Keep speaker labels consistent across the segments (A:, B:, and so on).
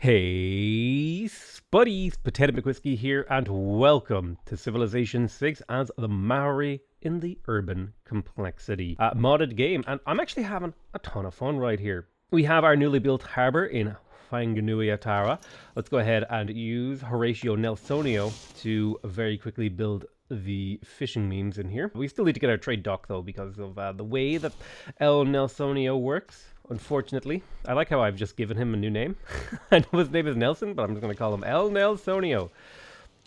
A: Hey, Spuddies, PotatoMcWhiskey here, and welcome to Civilization 6 as the Maori in the Urban Complexity modded game. And I'm actually having a ton of fun right here. We have our newly built harbour in Whanganuiatara. Let's go ahead and use Horatio Nelsonio to very quickly build the fishing memes in here. We still need to get our trade dock though because of the way that El Nelsonio works. Unfortunately, I like how I've just given him a new name. I know his name is Nelson, but I'm just going to call him El Nelsonio.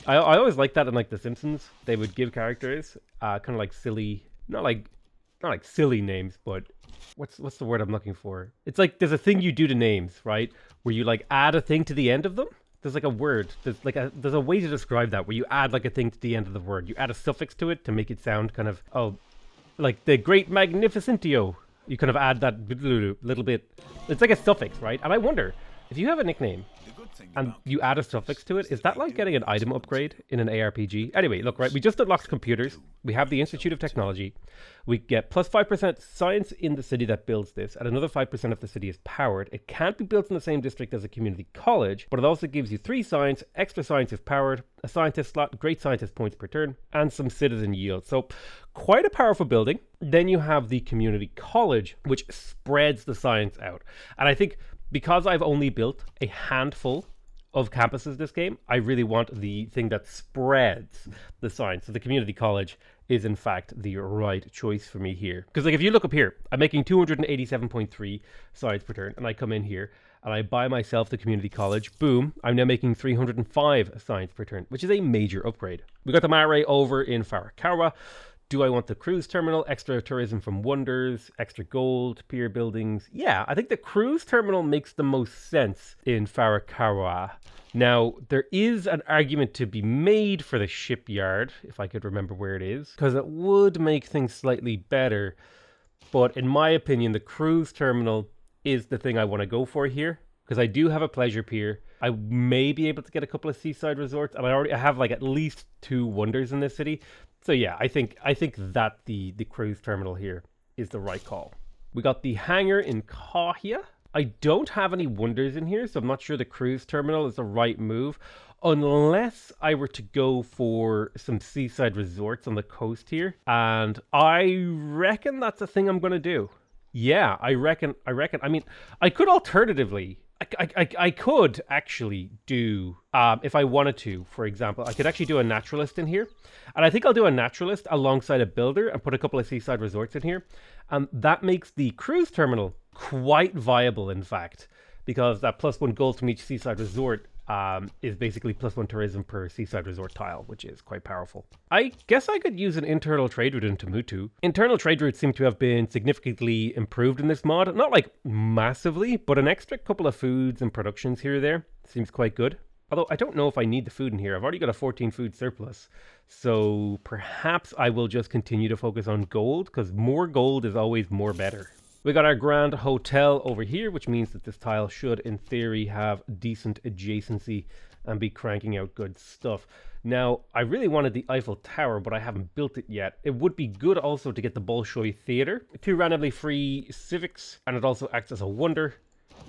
A: I always like that in like The Simpsons. They would give characters kind of like silly, not like silly names, but what's the word I'm looking for? It's like there's a thing you do to names, right? Where you like add a thing to the end of them. There's like a word. There's a way to describe that where you add like a thing to the end of the word. You add a suffix to it to make it sound kind of like the Great Magnificentio. You kind of add that little bit. It's like a suffix, right? And I wonder, if you have a nickname and you add a suffix to it, is that like getting an item upgrade in an ARPG? Anyway, look, right, we just unlocked computers. We have the Institute of Technology. We get plus 5% science in the city that builds this, and another 5% of the city is powered. It can't be built in the same district as a community college, but it also gives you 3 science, extra science if powered, a scientist slot, great scientist points per turn, and some citizen yield. So quite a powerful building. Then you have the community college, which spreads the science out. And I think because I've only built a handful of campuses this game, I really want the thing that spreads the science. So the community college is in fact the right choice for me here. Because like if you look up here, I'm making 287.3 science per turn, and I come in here and I buy myself the community college. Boom, I'm now making 305 science per turn, which is a major upgrade. We got the Maori over in Farakawa. Do I want the cruise terminal, extra tourism from wonders, extra gold, pier buildings? Yeah, I think the cruise terminal makes the most sense in Farakawa. Now, there is an argument to be made for the shipyard, if I could remember where it is, because it would make things slightly better. But in my opinion, the cruise terminal is the thing I want to go for here, because I do have a pleasure pier. I may be able to get a couple of seaside resorts, and I have like at least 2 wonders in this city. So yeah, I think that the cruise terminal here is the right call. We got the hangar in Kahia. I don't have any wonders in here, so I'm not sure the cruise terminal is the right move, unless I were to go for some seaside resorts on the coast here. And I reckon that's a thing I'm going to do. Yeah, I reckon. I mean, I could alternatively... I could actually do, if I wanted to, for example, I could actually do a naturalist in here. And I think I'll do a naturalist alongside a builder and put a couple of seaside resorts in here. And that makes the cruise terminal quite viable, in fact, because that +1 gold from each seaside resort is basically +1 tourism per seaside resort tile, which is quite powerful. I guess I could use an internal trade route into Mutu. Internal trade routes seem to have been significantly improved in this mod. Not like massively, but an extra couple of foods and productions here or there seems quite good. Although I don't know if I need the food in here. I've already got a 14 food surplus. So perhaps I will just continue to focus on gold, because more gold is always more better. We got our Grand Hotel over here, which means that this tile should, in theory, have decent adjacency and be cranking out good stuff. Now, I really wanted the Eiffel Tower, but I haven't built it yet. It would be good also to get the Bolshoi Theatre. 2 randomly free civics, and it also acts as a wonder.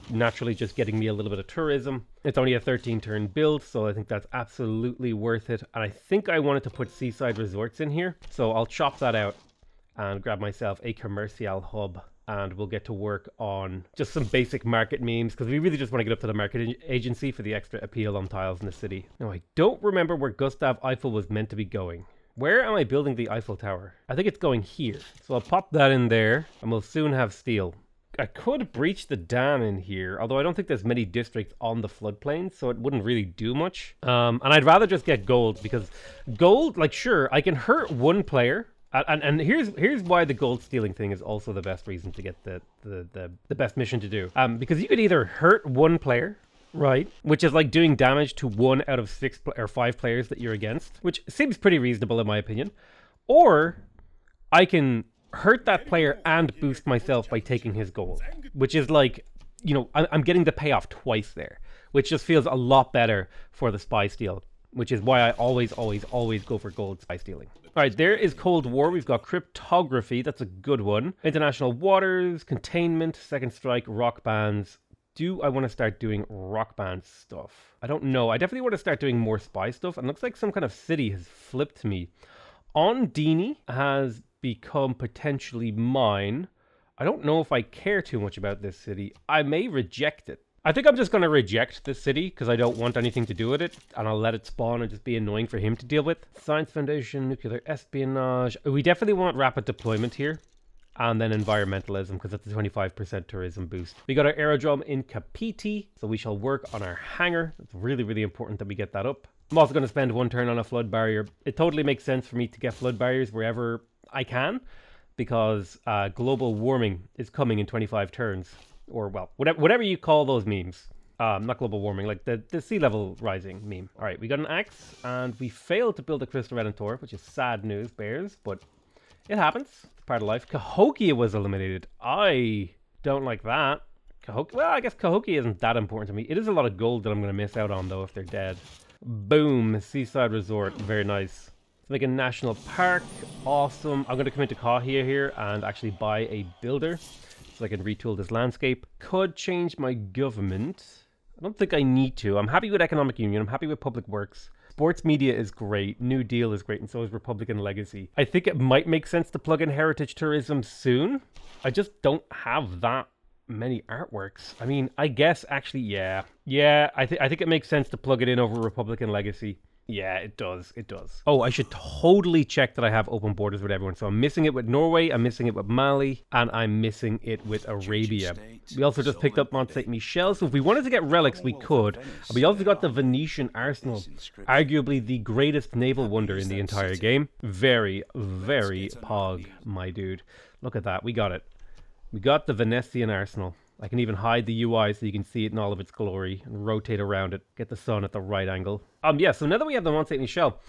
A: Naturally, just getting me a little bit of tourism. It's only a 13-turn build, so I think that's absolutely worth it. And I think I wanted to put seaside resorts in here, so I'll chop that out and grab myself a commercial hub. And we'll get to work on just some basic market memes, because we really just want to get up to the market agency for the extra appeal on tiles in the city. Now, I don't remember where Gustav Eiffel was meant to be going. Where am I building the Eiffel Tower? I think it's going here. So I'll pop that in there, and we'll soon have steel. I could breach the dam in here, although I don't think there's many districts on the floodplain, so it wouldn't really do much. And I'd rather just get gold, because gold, like, sure, I can hurt one player. And here's why the gold stealing thing is also the best reason to get the best mission to do. Because you could either hurt one player, right, which is like doing damage to 1 out of 6 or 5 players that you're against, which seems pretty reasonable in my opinion, or I can hurt that player and boost myself by taking his gold, which is like, you know, I'm getting the payoff twice there, which just feels a lot better for the spy steal, which is why I always go for gold spy stealing. All right, there is Cold War. We've got cryptography. That's a good one. International waters, containment, second strike, rock bands, do I want to start doing rock band stuff? I don't know. I definitely want to start doing more spy stuff. And looks like some kind of city has flipped me. Ondini has become potentially mine. I don't know if I care too much about this city. I may reject it. I think I'm just going to reject this city because I don't want anything to do with it. And I'll let it spawn and just be annoying for him to deal with. Science Foundation, nuclear espionage. We definitely want rapid deployment here. And then environmentalism because it's a 25% tourism boost. We got our aerodrome in Kapiti. So we shall work on our hangar. It's really, really important that we get that up. I'm also going to spend 1 turn on a flood barrier. It totally makes sense for me to get flood barriers wherever I can. Because global warming is coming in 25 turns. Or, well, whatever you call those memes. Not global warming, like the sea level rising meme. All right, we got an axe, and we failed to build a Crystal Redentor, which is sad news, bears, but it happens. It's part of life. Cahokia was eliminated. I don't like that. Well, I guess Cahokia isn't that important to me. It is a lot of gold that I'm going to miss out on, though, if they're dead. Boom, Seaside Resort. Very nice. Let's make a national park. Awesome. I'm going to come into Kahia here and actually buy a builder so I can retool this landscape. Could change my government. I don't think I need to. I'm happy with Economic Union. I'm happy with Public Works. Sports media is great. New Deal is great. And so is Republican Legacy. I think it might make sense to plug in heritage tourism soon. I just don't have that many artworks. I mean, I guess actually, yeah. I think it makes sense to plug it in over Republican Legacy. Yeah, it does. It does. Oh, I should totally check that I have open borders with everyone. So I'm missing it with Norway, I'm missing it with Mali, and I'm missing it with Arabia. We also just picked up Mont Saint Michel, so if we wanted to get relics, we could. And we also got the Venetian Arsenal, arguably the greatest naval wonder in the entire game. Very, very pog, my dude. Look at that. We got it. We got the Venetian Arsenal. I can even hide the UI so you can see it in all of its glory and rotate around it. Get the sun at the right angle. Yeah, so now that we have the Mont Saint Michel,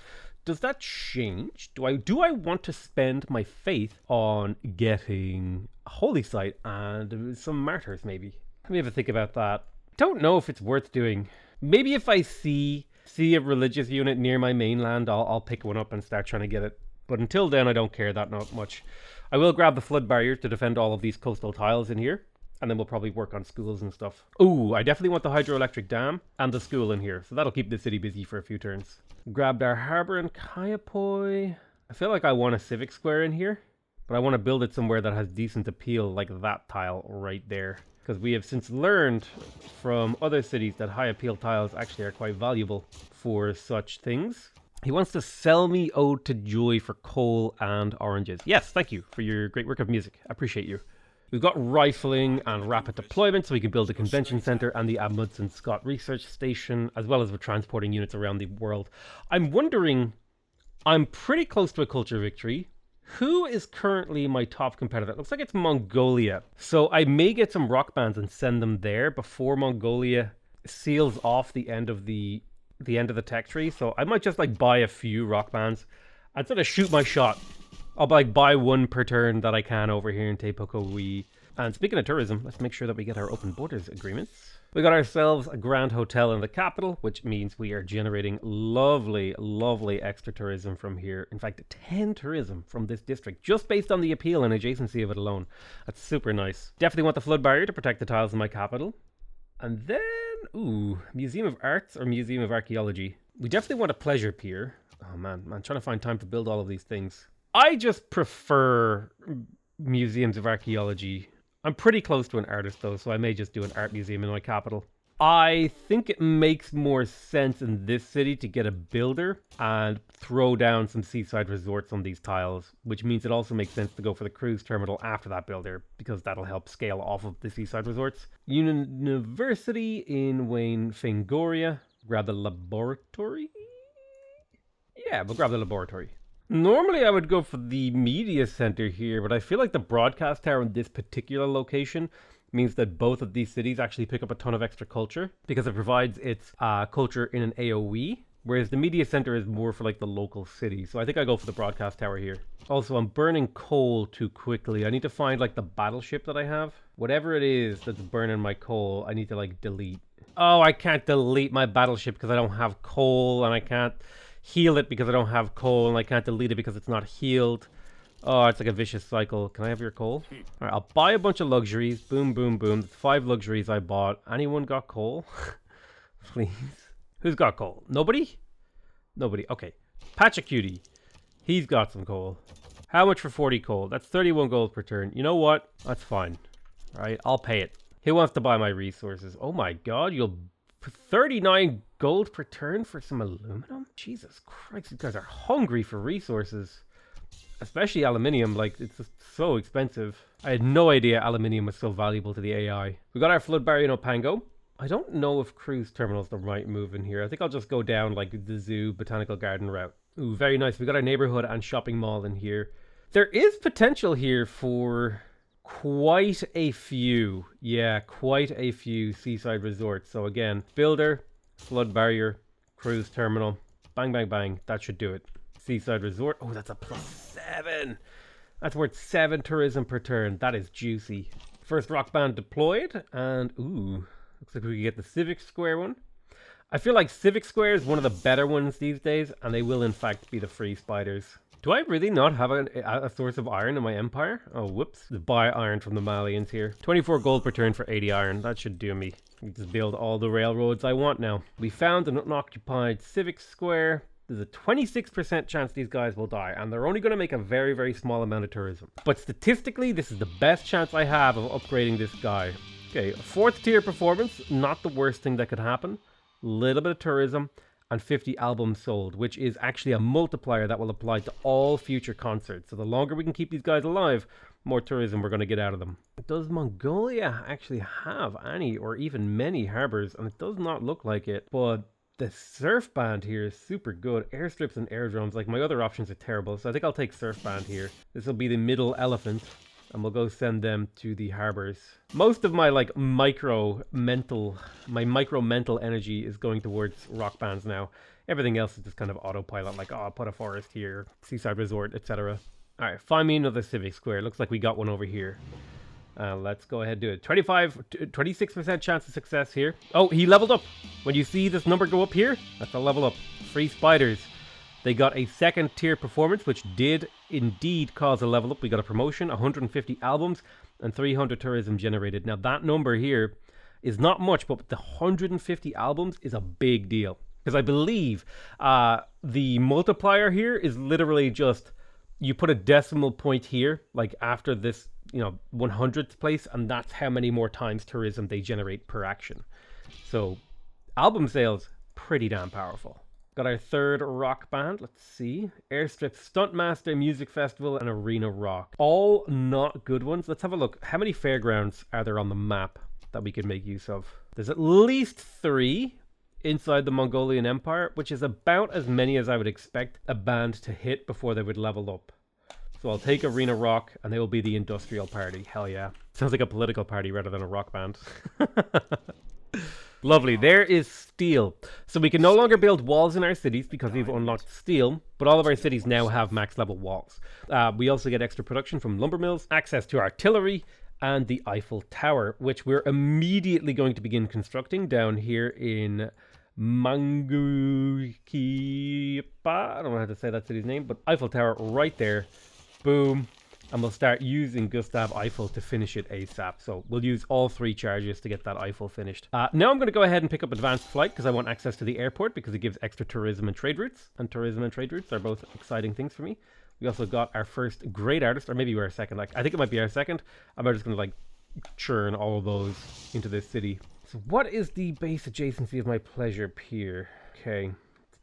A: does that change? Do I want to spend my faith on getting a holy site and some martyrs maybe? Let me have a think about that. Don't know if it's worth doing. Maybe if I see a religious unit near my mainland, I'll pick one up and start trying to get it. But until then, I don't care that not much. I will grab the flood barrier to defend all of these coastal tiles in here. And then we'll probably work on schools and stuff. Ooh, I definitely want the hydroelectric dam and the school in here. So that'll keep the city busy for a few turns. Grabbed our harbor in Kayapoi. I feel like I want a civic square in here. But I want to build it somewhere that has decent appeal, like that tile right there. Because we have since learned from other cities that high appeal tiles actually are quite valuable for such things. He wants to sell me Ode to Joy for coal and oranges. Yes, thank you for your great work of music. I appreciate you. We've got rifling and rapid deployment, so we can build a convention center and the Amundsen Scott Research Station, as well as with transporting units around the world. I'm wondering, I'm pretty close to a culture victory. Who is currently my top competitor? It looks like it's Mongolia. So I may get some rock bands and send them there before Mongolia seals off the end of the tech tree. So I might just like buy a few rock bands and sort of shoot my shot. I'll like buy one per turn that I can over here in Tepukowi. And speaking of tourism, let's make sure that we get our open borders agreements. We got ourselves a grand hotel in the capital, which means we are generating lovely, lovely extra tourism from here. In fact, 10 tourism from this district, just based on the appeal and adjacency of it alone. That's super nice. Definitely want the flood barrier to protect the tiles in my capital. And then, ooh, Museum of Arts or Museum of Archaeology. We definitely want a pleasure pier. Oh man, I'm trying to find time to build all of these things. I just prefer museums of archaeology. I'm pretty close to an artist though, so I may just do an art museum in my capital. I think it makes more sense in this city to get a builder and throw down some seaside resorts on these tiles, which means it also makes sense to go for the cruise terminal after that builder, because that'll help scale off of the seaside resorts. University in Wayne Fangoria. Grab the laboratory? Yeah, we'll grab the laboratory. Normally I would go for the media center here, but I feel like the broadcast tower in this particular location means that both of these cities actually pick up a ton of extra culture because it provides its culture in an AoE, whereas the media center is more for like the local city. So I think I go for the broadcast tower here. Also, I'm burning coal too quickly. I need to find like the battleship that I have. Whatever it is that's burning my coal, I need to like delete. Oh, I can't delete my battleship because I don't have coal, and I can't heal it because I don't have coal, and I can't delete it because it's not healed. Oh, it's like a vicious cycle. Can I have your coal? All right, I'll buy a bunch of luxuries. Boom, boom, boom. That's 5 luxuries I bought. Anyone got coal? Please. Who's got coal? Nobody? Nobody. Okay. Patchacutie. He's got some coal. How much for 40 coal? That's 31 gold per turn. You know what? That's fine. All right, I'll pay it. Who wants to buy my resources? Oh my god, you'll... 39 gold per turn for some aluminum? Jesus Christ, these guys are hungry for resources. Especially aluminium, like, it's just so expensive. I had no idea aluminium was so valuable to the AI. We got our flood barrier in Opango. I don't know if cruise terminal is the right move in here. I think I'll just go down, like, the zoo, botanical garden route. Ooh, very nice. We got our neighborhood and shopping mall in here. There is potential here for quite a few. Yeah, quite a few seaside resorts. So again, builder, flood barrier, cruise terminal. Bang, bang, bang. That should do it. Seaside resort. Oh, that's a +7. That's worth 7 tourism per turn. That is juicy. First rock band deployed. And ooh, looks like we can get the Civic Square one. I feel like Civic Square is one of the better ones these days, and they will in fact be the free spiders. Do I really not have a source of iron in my empire? Oh, whoops. The buy iron from the Malians here. 24 gold per turn for 80 iron. That should do me. I can just build all the railroads I want now. We found an unoccupied Civic Square. There's a 26% chance these guys will die, and they're only going to make a very, very small amount of tourism. But statistically, this is the best chance I have of upgrading this guy. Okay, 4th tier performance. Not the worst thing that could happen. Little bit of tourism. And 50 albums sold, which is actually a multiplier that will apply to all future concerts. So the longer we can keep these guys alive, more tourism we're going to get out of them. Does Mongolia actually have any or even many harbors? And it does not look like it. But the surf band here is super good. Airstrips and airdromes, like my other options are terrible. So I think I'll take surf band here. This will be the middle elephant. And we'll go send them to the harbors. Most of my micro mental energy is going towards rock bands now. Everything else is just kind of autopilot, like, oh, I'll put a forest here, seaside resort, etc. All right, find me another Civic Square. Looks like we got one over here. Let's go ahead and do it. 26% chance of success here. Oh, he leveled up. When you see this number go up here, that's a level up. Free spiders. They got a 2nd tier performance, which did indeed cause a level up. We got a promotion, 150 albums, and 300 tourism generated. Now, that number here is not much, but the 150 albums is a big deal. Because I believe the multiplier here is literally just, you put a decimal point here, like after this, 100th place, and that's how many more times tourism they generate per action. So, album sales, pretty damn powerful. Got our 3rd rock band. Let's see. Airstrip, Stuntmaster, Music Festival, and Arena Rock. All not good ones. Let's have a look. How many fairgrounds are there on the map that we could make use of? There's at least 3 inside the Mongolian Empire, which is about as many as I would expect a band to hit before they would level up. So I'll take Arena Rock, and they will be the industrial party. Hell yeah. Sounds like a political party rather than a rock band. Lovely. There is steel. So we can no longer build walls in our cities because we've unlocked steel, but all of our cities now have max level walls. We also get extra production from lumber mills, access to artillery, and the Eiffel Tower, which we're immediately going to begin constructing down here in Mangukipa. I don't know how to say that city's name, but Eiffel Tower right there. Boom. And we'll start using Gustav Eiffel to finish it ASAP. So we'll use all 3 charges to get that Eiffel finished. Now I'm going to go ahead and pick up Advanced Flight because I want access to the airport because it gives extra tourism and trade routes. And tourism and trade routes are both exciting things for me. We also got our first great artist, or maybe we're our second. I think it might be our second. I'm just going to churn all of those into this city. So what is the base adjacency of my pleasure pier? Okay,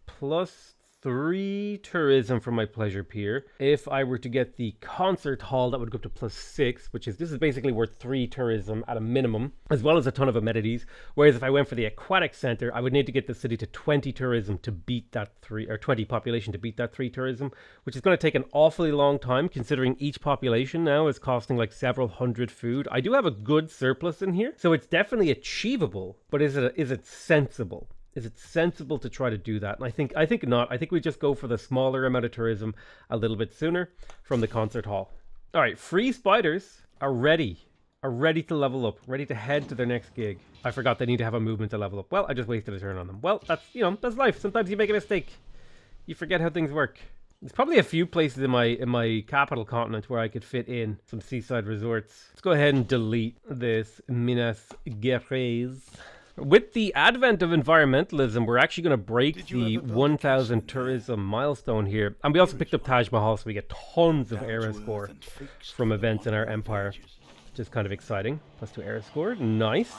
A: plus 3 tourism from my pleasure pier. If I were to get the concert hall, that would go up to plus 6, which is, this is basically worth 3 tourism at a minimum, as well as a ton of amenities. Whereas if I went for the aquatic center, I would need to get the city to 20 tourism to beat that 3, or 20 population to beat that 3 tourism, which is going to take an awfully long time considering each population now is costing like several hundred food. I do have a good surplus in here, so it's definitely achievable, but is it sensible? Is it sensible to try to do that? And I think not. I think we just go for the smaller amount of tourism a little bit sooner from the concert hall. All right, free spiders are ready to level up, ready to head to their next gig. I forgot they need to have a movement to level up. Well, I just wasted a turn on them. Well, that's life. Sometimes you make a mistake. You forget how things work. There's probably a few places in my capital continent where I could fit in some seaside resorts. Let's go ahead and delete this Minas Gerais. With the advent of environmentalism, we're actually going to break the 1,000 tourism milestone here. And we also picked up Taj Mahal, so we get tons of era score from events in our empire. Which is kind of exciting. +2 era score. Nice.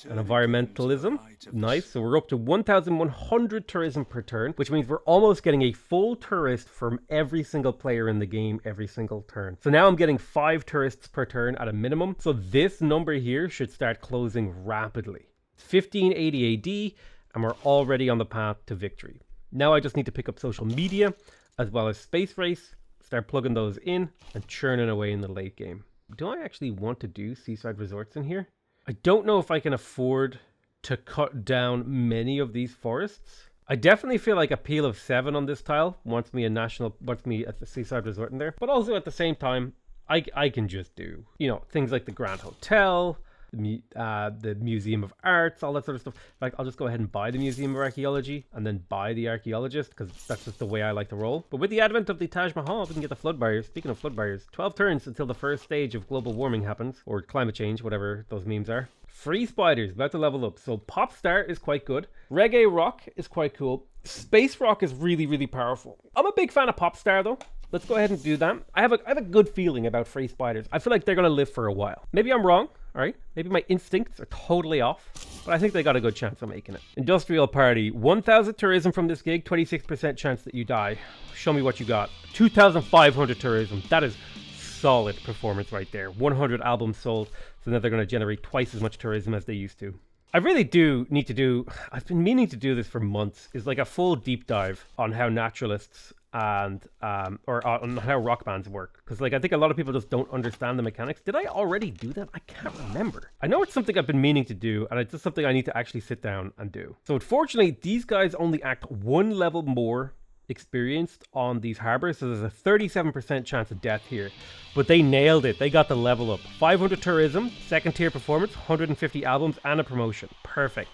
A: And environmentalism. Nice. So we're up to 1,100 tourism per turn, which means we're almost getting a full tourist from every single player in the game every single turn. So now I'm getting 5 tourists per turn at a minimum. So this number here should start closing rapidly. 1580 AD, and we're already on the path to victory. Now I just need to pick up social media, as well as space race, start plugging those in, and churning away in the late game. Do I actually want to do seaside resorts in here? I don't know if I can afford to cut down many of these forests. I definitely feel like a peel of 7 on this tile wants me at the seaside resort in there. But also at the same time, I can just do, you know, things like the Grand Hotel, the Museum of Arts, all that sort of stuff. In fact, I'll just go ahead and buy the Museum of Archaeology and then buy the Archaeologist, because that's just the way I like to roll. But with the advent of the Taj Mahal, we can get the flood barriers. Speaking of flood barriers, 12 turns until the first stage of global warming happens, or climate change, whatever those memes are. Free spiders, about to level up. So Pop Star is quite good. Reggae Rock is quite cool. Space Rock is really, really powerful. I'm a big fan of Pop Star though. Let's go ahead and do that. I have a good feeling about free spiders. I feel like they're going to live for a while. Maybe I'm wrong. All right, maybe my instincts are totally off, but I think they got a good chance of making it. Industrial Party, 1,000 tourism from this gig, 26% chance that you die. Show me what you got. 2,500 tourism. That is solid performance right there. 100 albums sold, so now they're going to generate twice as much tourism as they used to. I really do need to do, I've been meaning to do this for months, is like a full deep dive on how naturalists and or on how rock bands work, because like I think a lot of people just don't understand the mechanics. Did I already do that? I can't remember. I know it's something I've been meaning to do, and it's just something I need to actually sit down and do. So unfortunately, these guys only act 1 level more experienced on these harbors, so there's a 37% chance of death here, but they nailed it. They got the level up. 500 tourism, 2nd tier performance, 150 albums, and a promotion. Perfect.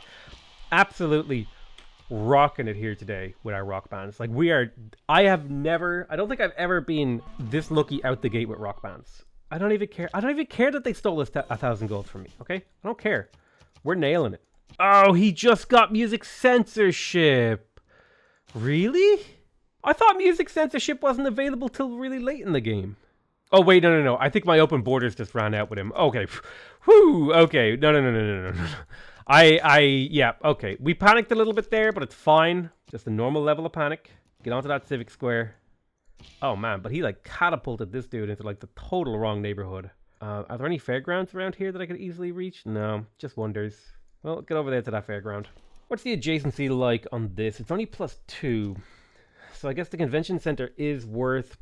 A: Absolutely rocking it here today with our rock bands. Like I don't think I've ever been this lucky out the gate with rock bands. I don't even care that they stole 1,000 gold from me, okay? I don't care. We're nailing it. Oh, he just got music censorship. Really? I thought music censorship wasn't available till really late in the game. Oh, wait, no. I think my open borders just ran out with him. Okay. Whew, okay. No. Yeah, okay. We panicked a little bit there, but it's fine. Just a normal level of panic. Get onto that civic square. Oh, man, but he, like, catapulted this dude into, like, the total wrong neighborhood. Are there any fairgrounds around here that I could easily reach? No, just wonders. Well, get over there to that fairground. What's the adjacency like on this? It's only +2. So I guess the convention center is worth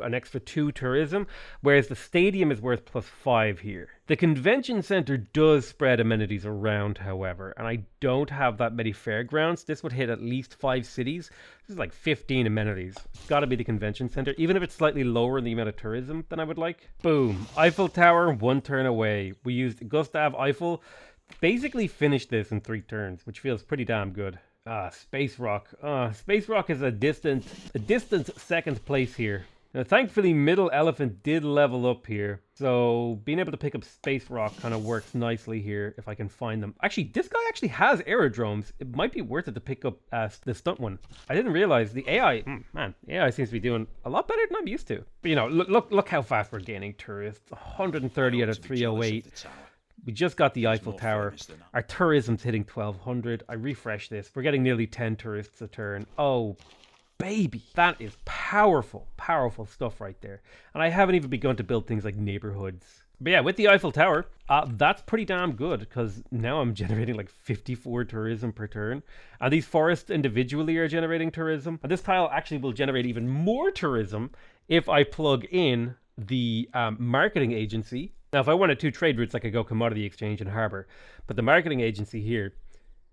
A: an extra 2 tourism, whereas the stadium is worth +5 here. The convention center does spread amenities around, however, and I don't have that many fairgrounds. This would hit at least 5 cities. This is like 15 amenities. It's got to be the convention center, even if it's slightly lower in the amount of tourism than I would like. Boom. Eiffel Tower, 1 turn away. We used Gustav Eiffel. Basically finished this in 3 turns, which feels pretty damn good. Space Rock. Space Rock is a distant 2nd place here. Now, thankfully, Middle Elephant did level up here, so being able to pick up Space Rock kind of works nicely here if I can find them. Actually, this guy actually has aerodromes. It might be worth it to pick up the stunt one. I didn't realize the AI, the AI seems to be doing a lot better than I'm used to. But, you know, look how fast we're gaining tourists. 130 out of 308. We just got the Eiffel Tower. Our tourism's hitting 1,200. I refresh this. We're getting nearly 10 tourists a turn. Oh, baby. That is powerful stuff right there. And I haven't even begun to build things like neighborhoods. But yeah, with the Eiffel Tower, that's pretty damn good, because now I'm generating like 54 tourism per turn. And these forests individually are generating tourism. And this tile actually will generate even more tourism if I plug in the marketing agency. Now, if I wanted 2 trade routes, I could go commodity exchange and harbor. But the marketing agency here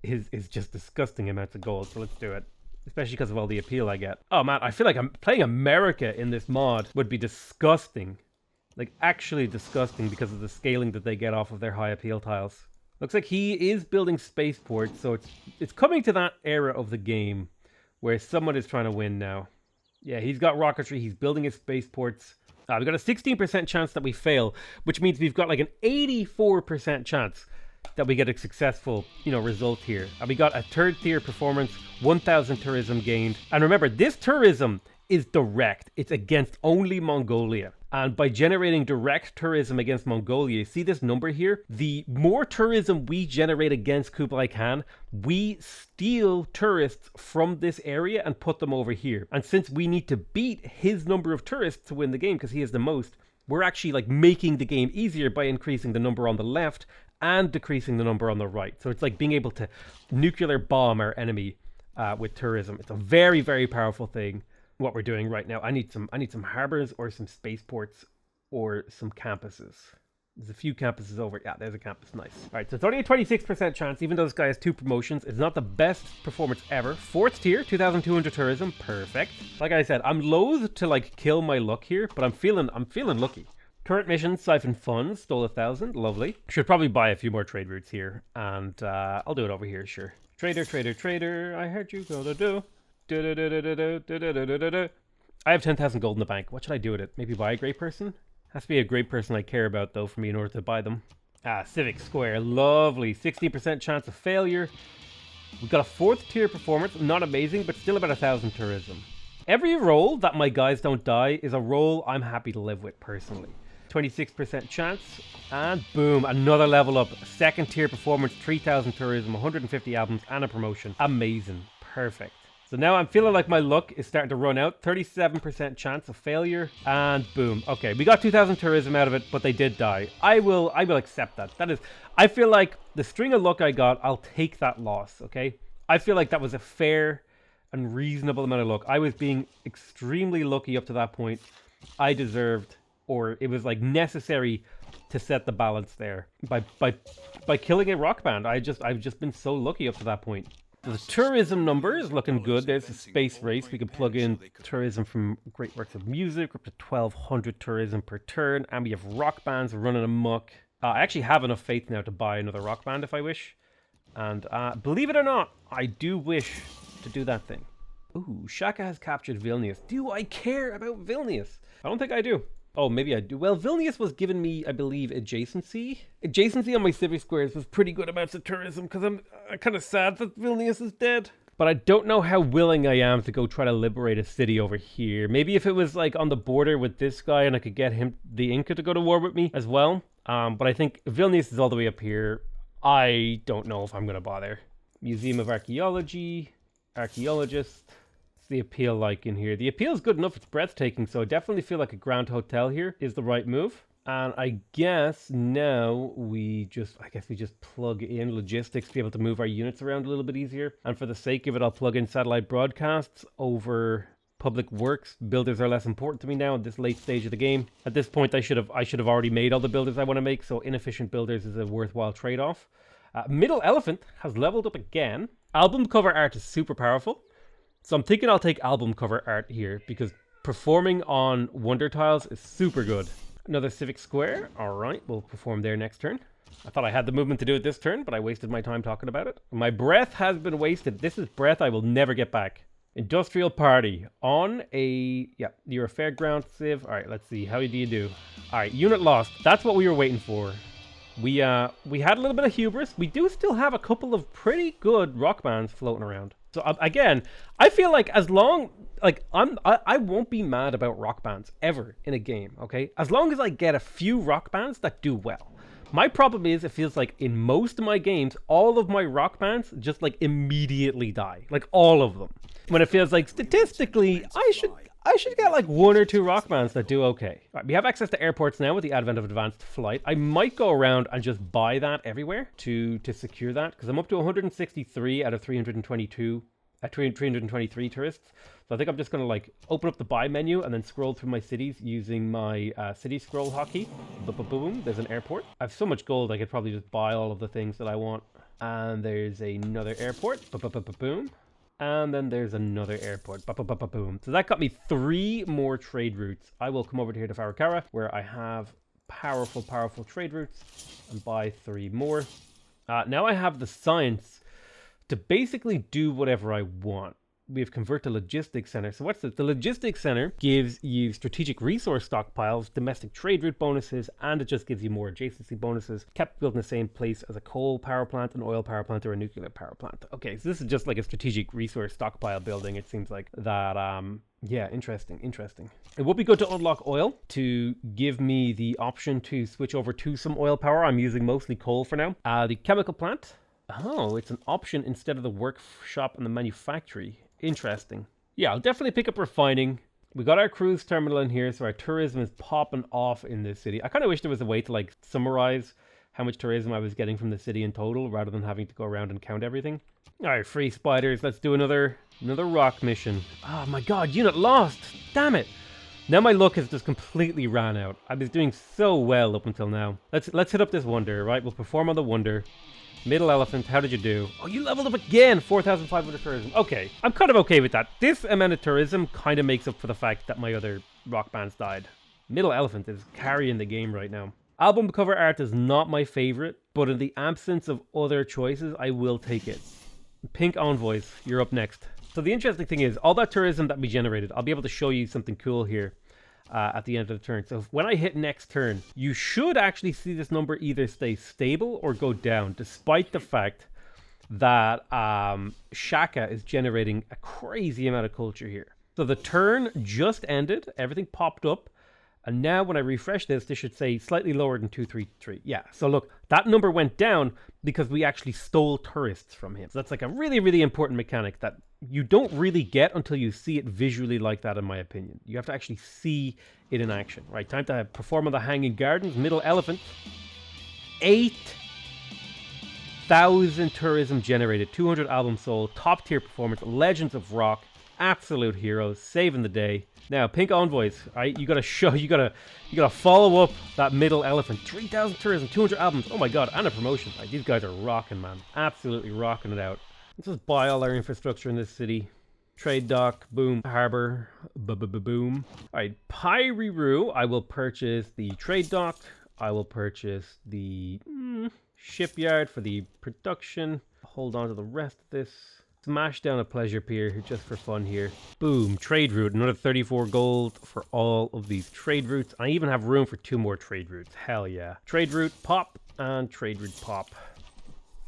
A: is just disgusting amounts of gold. So let's do it. Especially because of all the appeal I get. Oh man, I feel like I'm playing America in this mod would be disgusting. Like actually disgusting because of the scaling that they get off of their high appeal tiles. Looks like he is building spaceports, so it's coming to that era of the game where someone is trying to win now. Yeah, he's got rocketry. He's building his spaceports. We've got a 16% chance that we fail, which means we've got like an 84% chance that we get a successful, result here. And we got a third tier performance, 1,000 tourism gained. And remember, this tourism is direct. It's against only Mongolia. And by generating direct tourism against Mongolia, see this number here? The more tourism we generate against Kublai Khan, we steal tourists from this area and put them over here. And since we need to beat his number of tourists to win the game because he has the most, we're actually like making the game easier by increasing the number on the left and decreasing the number on the right. So it's like being able to nuclear bomb our enemy with tourism. It's a very, very powerful thing. What we're doing right now. I need some harbors or some spaceports or some campuses. There's a few campuses over. Yeah, there's a campus. Nice. All right, so it's only a 26% chance, even though this guy has 2 promotions. It's not the best performance ever. 4th tier, 2,200 tourism. Perfect. Like I said, I'm loath to like kill my luck here, but I'm feeling lucky. Current missions, siphon funds, stole 1,000. Lovely. Should probably buy a few more trade routes here, and I'll do it over here. Sure. Trader. I heard you go to do. I have 10,000 gold in the bank. What should I do with it? Maybe buy a great person? Has to be a great person I care about, though, for me in order to buy them. Civic Square. Lovely. 60% chance of failure. We've got a 4th tier performance. Not amazing, but still about 1,000 tourism. Every roll that my guys don't die is a roll I'm happy to live with, personally. 26% chance. And boom, another level up. 2nd tier performance. 3,000 tourism. 150 albums and a promotion. Amazing. Perfect. So now I'm feeling like my luck is starting to run out. 37% chance of failure. And boom. Okay, we got 2,000 tourism out of it, but they did die. I will accept that. That is, I feel like the string of luck I got, I'll take that loss, okay? I feel like that was a fair and reasonable amount of luck. I was being extremely lucky up to that point. I deserved, or it was like necessary to set the balance there. By killing a rock band, I've just been so lucky up to that point. The tourism number is looking good. There's a space race. We can plug in tourism from Great Works of Music, up to 1,200 tourism per turn. And we have rock bands running amok. I actually have enough faith now to buy another rock band if I wish. And believe it or not, I do wish to do that thing. Ooh, Shaka has captured Vilnius. Do I care about Vilnius? I don't think I do. Oh, maybe I do. Well, Vilnius was giving me, I believe, adjacency. Adjacency on my civic squares was pretty good amounts of tourism because I'm kind of sad that Vilnius is dead. But I don't know how willing I am to go try to liberate a city over here. Maybe if it was like on the border with this guy and I could get him, the Inca, to go to war with me as well. But I think Vilnius is all the way up here. I don't know if I'm going to bother. Museum of Archaeology, Archaeologist. The appeal like in here? The appeal is good enough. It's breathtaking, so I definitely feel like a Grand Hotel here is the right move. And I guess now we just plug in logistics to be able to move our units around a little bit easier. And for the sake of it, I'll plug in satellite broadcasts over public works. Builders are less important to me now at this late stage of the game. At this point, I should have already made all the builders I want to make, so inefficient builders is a worthwhile trade-off. Middle Elephant has leveled up again. Album cover art is super powerful. So I'm thinking I'll take album cover art here because performing on wonder tiles is super good. Another civic square. All right, we'll perform there next turn. I thought I had the movement to do it this turn, but I wasted my time talking about it. My breath has been wasted. This is breath I will never get back. Industrial party on a... Yeah, you're a fairground civ. All right, let's see. How do you do? All right, unit lost. That's what we were waiting for. We had a little bit of hubris. We do still have a couple of pretty good rock bands floating around. So again, I feel like as long, like I won't be mad about rock bands ever in a game, okay? As long as I get a few rock bands that do well. My problem is it feels like in most of my games, all of my rock bands just like immediately die. Like all of them. When it feels like statistically, I should get like 1 or 2 rock bands that do okay. All right, we have access to airports now with the advent of advanced flight. I might go around and just buy that everywhere to secure that because I'm up to 163 out of 322 at 323 tourists. So I think I'm just going to like open up the buy menu and then scroll through my cities using my city scroll hotkey. Boom, there's an airport. I have so much gold I could probably just buy all of the things that I want. And there's another airport. Boom. And then there's another airport. Boom. So that got me 3 more trade routes. I will come over here to Farakara, where I have powerful trade routes, and buy 3 more. Now I have the science to basically do whatever I want. We have convert to logistics center. So what's this? The logistics center gives you strategic resource stockpiles, domestic trade route bonuses, and it just gives you more adjacency bonuses. Kept built in the same place as a coal power plant, an oil power plant, or a nuclear power plant. Okay, so this is just like a strategic resource stockpile building. It seems like that. Yeah, interesting. It would be good to unlock oil to give me the option to switch over to some oil power. I'm using mostly coal for now. The chemical plant. Oh, it's an option instead of the workshop and the manufactory. Interesting. Yeah, I'll definitely pick up refining. We got our cruise terminal in here, so our tourism is popping off in this city. I kind of wish there was a way to like summarize how much tourism I was getting from the city in total, rather than having to go around and count everything. All right, free spiders. Let's do another rock mission. Oh my god, unit lost. Damn it. Now my luck has just completely ran out. I was doing so well up until now. Let's hit up this wonder, right? We'll perform on the wonder. Middle elephant, how did you do? Oh, you leveled up again! 4,500 tourism. Okay, I'm kind of okay with that. This amount of tourism kind of makes up for the fact that my other rock bands died. Middle elephant is carrying the game right now. Album cover art is not my favorite, but in the absence of other choices, I will take it. Pink Envoys, you're up next. So the interesting thing is, all that tourism that we generated, I'll be able to show you something cool here. At the end of the turn. So when I hit next turn, you should actually see this number either stay stable or go down, despite the fact that Shaka is generating a crazy amount of culture here. So the turn just ended, everything popped up, and now when I refresh this should say slightly lower than 233. Yeah, so look, that number went down because we actually stole tourists from him. So that's like a really, really important mechanic that you don't really get until you see it visually like that, in my opinion. You have to actually see it in action. Right, time to perform on the Hanging Gardens. Middle elephant. 8,000 tourism generated. 200 albums sold. Top tier performance. Legends of Rock. Absolute heroes. Saving the day. Now, Pink Envoys. Right, you gotta follow up that middle elephant. 3,000 tourism. 200 albums. Oh my god, and a promotion. Right, these guys are rocking, man. Absolutely rocking it out. Let's just buy all our infrastructure in this city. Trade dock, boom. Harbor, boom. Alright, Pyriru, I will purchase the trade dock. I will purchase the shipyard for the production. Hold on to the rest of this. Smash down a pleasure pier just for fun here. Boom, trade route. Another 34 gold for all of these trade routes. I even have room for 2 more trade routes. Hell yeah. Trade route pop and trade route pop.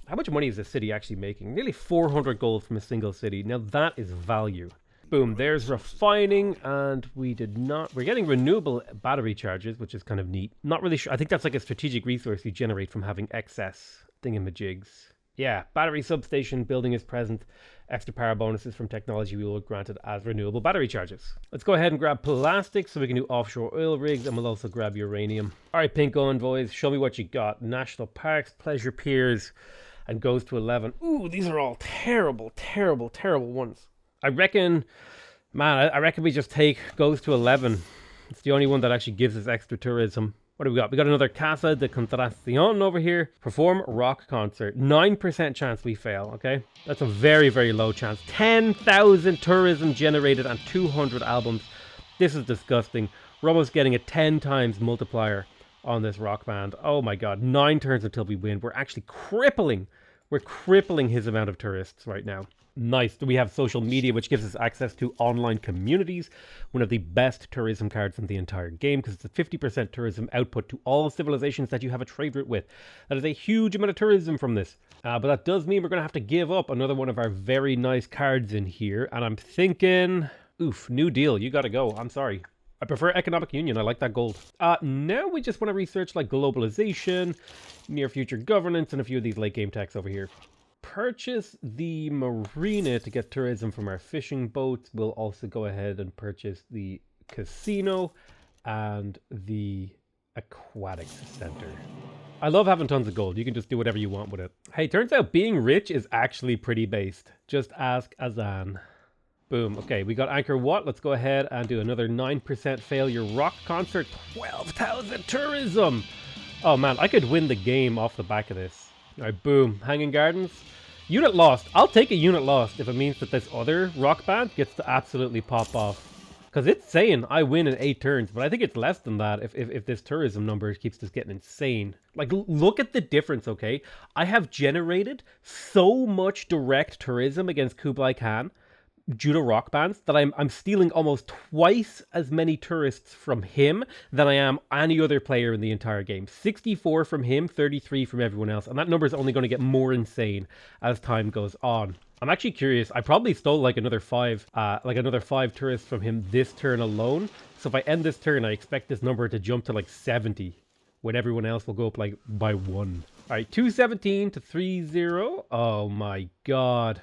A: How much money is this city actually making? Nearly 400 gold from a single city. Now that is value. Boom, there's refining, and we're getting renewable battery charges, which is kind of neat. Not really sure. I think that's like a strategic resource you generate from having excess thingamajigs. Yeah, battery substation building is present. Extra power bonuses from technology we will granted as renewable battery charges. Let's go ahead and grab plastic so we can do offshore oil rigs, and we'll also grab uranium. All right, Pink Envoys, show me what you got. National parks, pleasure piers, and goes to 11. Ooh, these are all terrible, terrible, terrible ones. I reckon we just take goes to 11. It's the only one that actually gives us extra tourism. What do we got? We got another Casa de Contratación over here. Perform rock concert. 9% chance we fail, okay? That's a very, very low chance. 10,000 tourism generated and 200 albums. This is disgusting. We're almost getting a 10 times multiplier on this rock band. Oh my god. 9 turns until we win. We're actually crippling. We're crippling his amount of tourists right now. Nice. We have social media, which gives us access to online communities. One of the best tourism cards in the entire game, because it's a 50% tourism output to all civilizations that you have a trade route with. That is a huge amount of tourism from this. But that does mean we're going to have to give up another one of our very nice cards in here. And I'm thinking, oof, New Deal. You got to go. I'm sorry. I prefer Economic Union. I like that gold. Now we just want to research like globalization, near future governance, and a few of these late game techs over here. Purchase the marina to get tourism from our fishing boats. We'll also go ahead and purchase the casino and the aquatics center. I love having tons of gold. You can just do whatever you want with it. Hey, turns out being rich is actually pretty based. Just ask Azan. Boom. Okay, we got Angkor Wat. Let's go ahead and do another 9% failure rock concert. 12,000 tourism. Oh man, I could win the game off the back of this. All right, boom. Hanging Gardens. Unit lost. I'll take a unit lost if it means that this other rock band gets to absolutely pop off. Because it's saying I win in 8 turns, but I think it's less than that if this tourism number keeps just getting insane. Like, look at the difference, okay? I have generated so much direct tourism against Kublai Khan judo rock bands that I'm stealing almost twice as many tourists from him than I am any other player in the entire game. 64 from him, 33 from everyone else, and that number is only going to get more insane as time goes on. I'm actually curious. I probably stole like another five tourists from him this turn alone. So if I end this turn, I expect this number to jump to like 70, when everyone else will go up like by 1. All right, 217 to 30. Oh my god.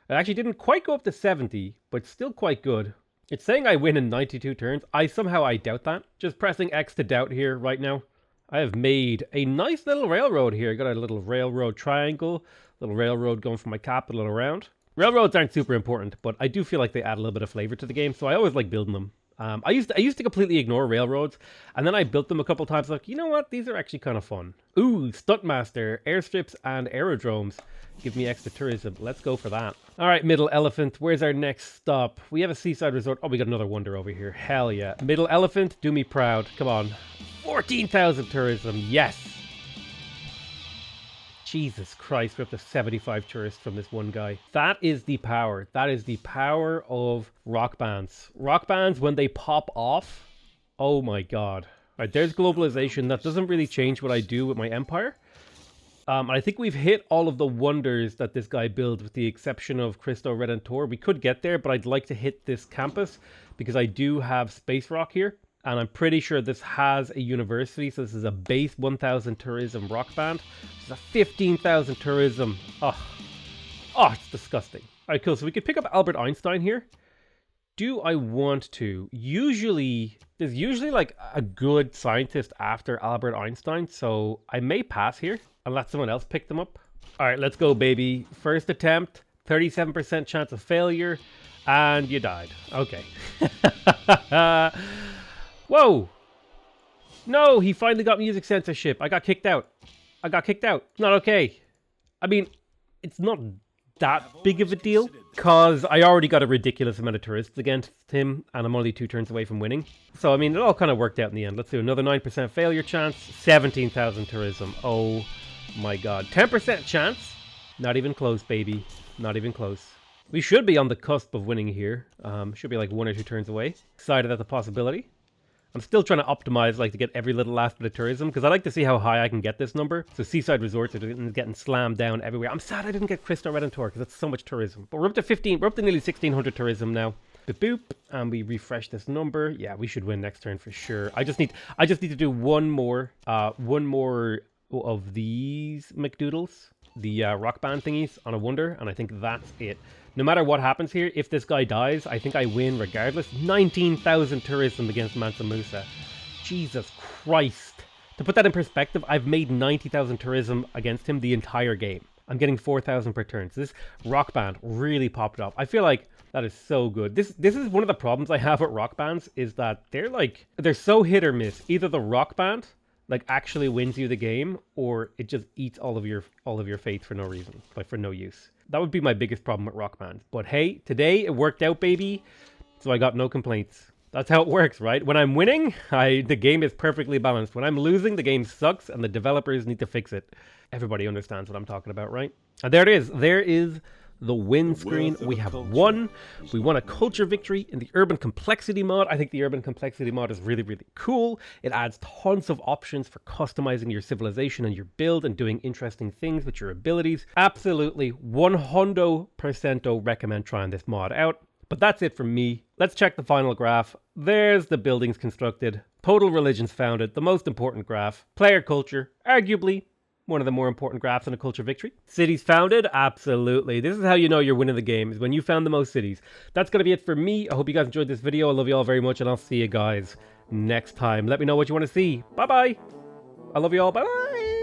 A: It actually didn't quite go up to 70, but still quite good. It's saying I win in 92 turns. I doubt that. Just pressing X to doubt here right now. I have made a nice little railroad here. Got a little railroad triangle, little railroad going from my capital around. Railroads aren't super important, but I do feel like they add a little bit of flavor to the game, so I always like building them. I used to completely ignore railroads, and then I built them a couple times. Like, you know what? These are actually kind of fun. Ooh, Stuntmaster, airstrips, and aerodromes. Give me extra tourism. Let's go for that. All right, Middle Elephant. Where's our next stop? We have a seaside resort. Oh, we got another wonder over here. Hell yeah. Middle Elephant, do me proud. Come on. 14,000 tourism. Yes. Jesus Christ, we're up to 75 tourists from this one guy. That is the power. That is the power of rock bands. Rock bands, when they pop off, oh my god. All right, there's globalization. That doesn't really change what I do with my empire. I think we've hit all of the wonders that this guy builds, with the exception of Cristo Redentor. We could get there, but I'd like to hit this campus because I do have space rock here. And I'm pretty sure this has a university, so this is a base 1,000 tourism rock band. This is a 15,000 tourism. Oh, it's disgusting. All right, cool. So we could pick up Albert Einstein here. Do I want to? There's usually like a good scientist after Albert Einstein, so I may pass here and let someone else pick them up. All right, let's go, baby. First attempt, 37% chance of failure, and you died. Okay. Whoa! No, he finally got music censorship. I got kicked out. Not okay. I mean, it's not that big of a deal, because I already got a ridiculous amount of tourists against him, and I'm only 2 turns away from winning. So, I mean, it all kind of worked out in the end. Let's do another 9% failure chance. 17,000 tourism. Oh my god. 10% chance? Not even close, baby. Not even close. We should be on the cusp of winning here. Should be like 1 or 2 turns away. Excited at the possibility. I'm still trying to optimize, like, to get every little last bit of tourism, because I like to see how high I can get this number. So seaside resorts are getting slammed down everywhere. I'm sad I didn't get Cristo Redentor, because that's so much tourism. But we're up to nearly 1,600 tourism now. Boop, and we refresh this number. Yeah, we should win next turn for sure. I just need to do one more of these McDoodles, the rock band thingies, on a wonder, and I think that's it. No matter what happens here, if this guy dies, I think I win regardless. 19,000 tourism against Mansa Musa. Jesus Christ. To put that in perspective, I've made 90,000 tourism against him the entire game. I'm getting 4,000 per turn. So this rock band really popped up. I feel like that is so good. This is one of the problems I have with rock bands, is that they're so hit or miss. Either the rock band like actually wins you the game, or it just eats all of your faith for no reason, like for no use. That would be my biggest problem with rock bands. But hey, today it worked out, baby. So I got no complaints. That's how it works, right? When I'm winning, the game is perfectly balanced. When I'm losing, the game sucks and the developers need to fix it. Everybody understands what I'm talking about, right? And there it is. There is the win screen. We have won. We won a culture victory in the Urban Complexity mod. I think the Urban Complexity mod is really, really cool. It adds tons of options for customizing your civilization and your build and doing interesting things with your abilities. Absolutely 100% recommend trying this mod out. But that's it from me. Let's check the final graph. There's the buildings constructed, total religions founded, the most important graph, player culture, arguably one of the more important graphs in a culture victory. Cities founded? Absolutely. This is how you know you're winning the game, is when you found the most cities. That's going to be it for me. I hope you guys enjoyed this video. I love you all very much, and I'll see you guys next time. Let me know what you want to see. Bye-bye. I love you all. Bye-bye.